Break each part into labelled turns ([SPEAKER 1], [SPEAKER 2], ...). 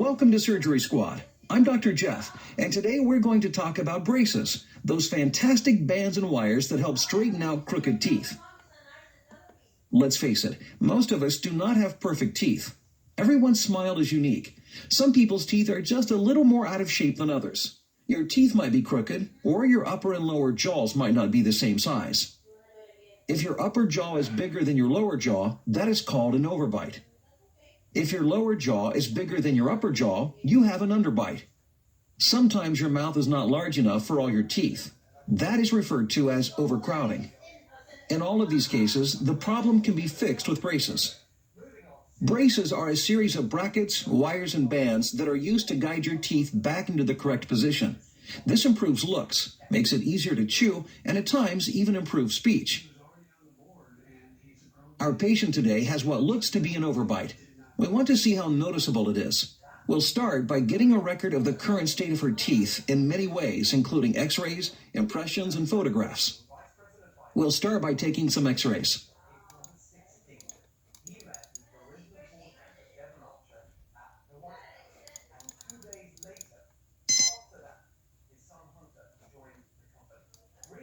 [SPEAKER 1] Welcome to Surgery Squad. I'm Dr. Jeff, and today we're going to talk about braces, those fantastic bands and wires that help straighten out crooked teeth. Let's face it, most of us do not have perfect teeth. Everyone's smile is unique. Some people's teeth are just a little more out of shape than others. Your teeth might be crooked, or your upper and lower jaws might not be the same size. If your upper jaw is bigger than your lower jaw, that is called an overbite. If your lower jaw is bigger than your upper jaw, you have an underbite. Sometimes your mouth is not large enough for all your teeth. That is referred to as overcrowding. In all of these cases, the problem can be fixed with braces. Braces are a series of brackets, wires, and bands that are used to guide your teeth back into the correct position. This improves looks, makes it easier to chew, and at times even improves speech. Our patient today has what looks to be an overbite. We want to see how noticeable it is. We'll start by getting a record of the current state of her teeth in many ways, including x-rays, impressions, and photographs. We'll start by taking some x-rays.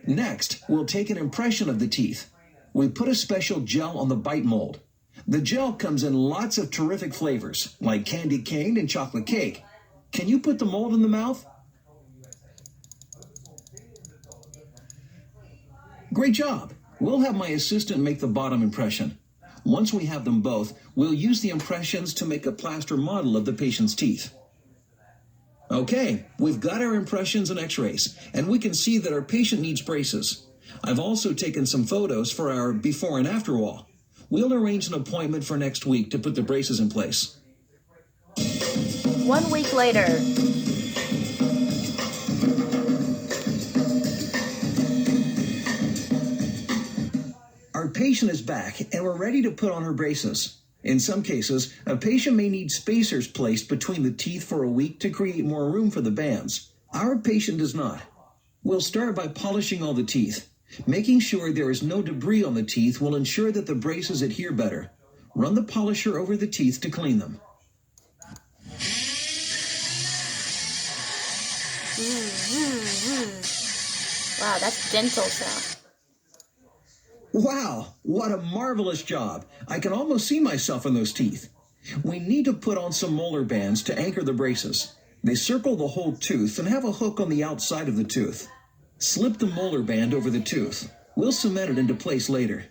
[SPEAKER 1] Next, we'll take an impression of the teeth. We put a special gel on the bite mold. The gel comes in lots of terrific flavors, like candy cane and chocolate cake. Can you put the mold in the mouth? Great job! We'll have my assistant make the bottom impression. Once we have them both, we'll use the impressions to make a plaster model of the patient's teeth. Okay, we've got our impressions and x-rays, and we can see that our patient needs braces. I've also taken some photos for our before and after wall. We'll arrange an appointment for next week to put the braces in place.
[SPEAKER 2] 1 week later.
[SPEAKER 1] Our patient is back, and we're ready to put on her braces. In some cases, a patient may need spacers placed between the teeth for a week to create more room for the bands. Our patient does not. We'll start by polishing all the teeth. Making sure there is no debris on the teeth will ensure that the braces adhere better. Run the polisher over the teeth to clean them.
[SPEAKER 2] Wow, that's dental sound.
[SPEAKER 1] Wow, what a marvelous job. I can almost see myself in those teeth. We need to put on some molar bands to anchor the braces. They circle the whole tooth and have a hook on the outside of the tooth. Slip the molar band over the tooth. We'll cement it into place later.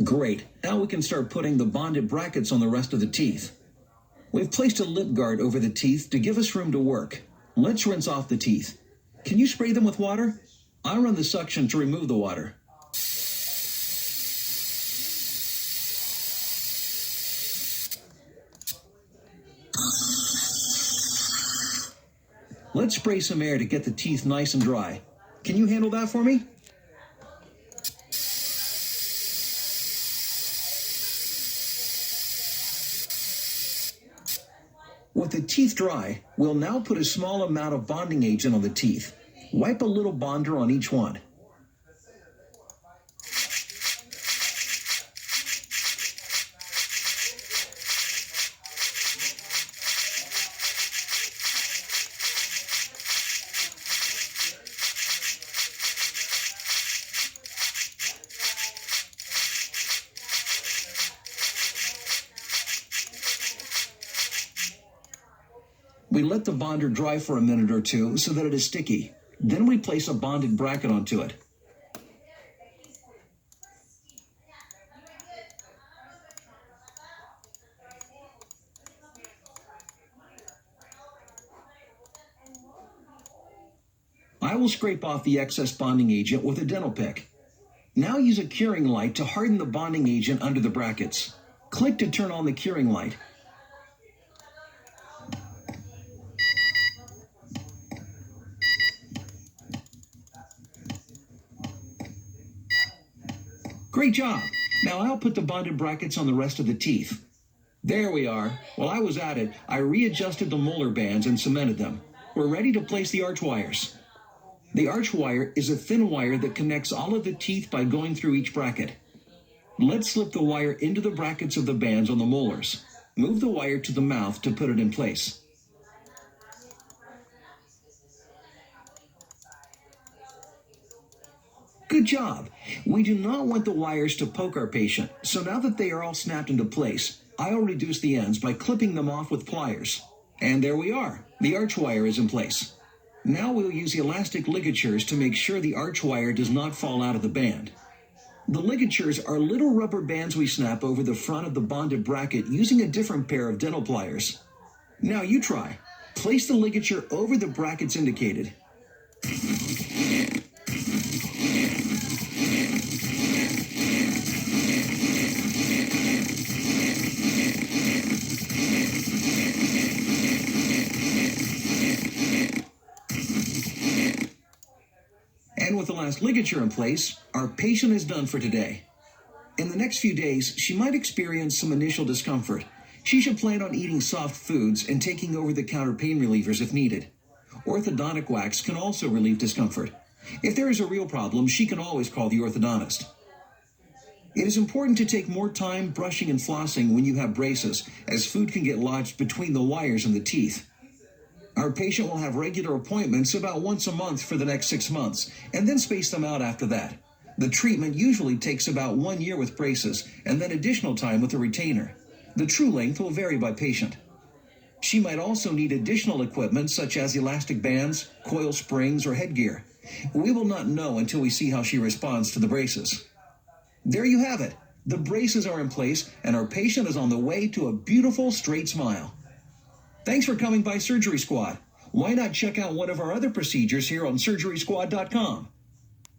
[SPEAKER 1] Great. Now we can start putting the bonded brackets on the rest of the teeth. We've placed a lip guard over the teeth to give us room to work. Let's rinse off the teeth. Can you spray them with water? I'll run the suction to remove the water. Let's spray some air to get the teeth nice and dry. Can you handle that for me? With the teeth dry, we'll now put a small amount of bonding agent on the teeth. Wipe a little bonder on each one. We let the bonder dry for a minute or two so that it is sticky. Then we place a bonded bracket onto it. I will scrape off the excess bonding agent with a dental pick. Now use a curing light to harden the bonding agent under the brackets. Click to turn on the curing light. Great job. Now I'll put the bonded brackets on the rest of the teeth. There we are. While I was at it, I readjusted the molar bands and cemented them. We're ready to place the arch wires. The arch wire is a thin wire that connects all of the teeth by going through each bracket. Let's slip the wire into the brackets of the bands on the molars. Move the wire to the mouth to put it in place. Good job. We do not want the wires to poke our patient, so now that they are all snapped into place, I'll reduce the ends by clipping them off with pliers. And there we are. The arch wire is in place. Now we'll use elastic ligatures to make sure the arch wire does not fall out of the band. The ligatures are little rubber bands we snap over the front of the bonded bracket using a different pair of dental pliers. Now you try. Place the ligature over the brackets indicated. And with the last ligature in place, our patient is done for today. In the next few days, she might experience some initial discomfort. She should plan on eating soft foods and taking over-the-counter pain relievers if needed. Orthodontic wax can also relieve discomfort. If there is a real problem, she can always call the orthodontist. It is important to take more time brushing and flossing when you have braces, as food can get lodged between the wires and the teeth. Our patient will have regular appointments about once a month for the next 6 months, and then space them out after that. The treatment usually takes about 1 year with braces, and then additional time with a retainer. The true length will vary by patient. She might also need additional equipment such as elastic bands, coil springs, or headgear. We will not know until we see how she responds to the braces. There you have it. The braces are in place, and our patient is on the way to a beautiful straight smile. Thanks for coming by Surgery Squad. Why not check out one of our other procedures here on SurgerySquad.com?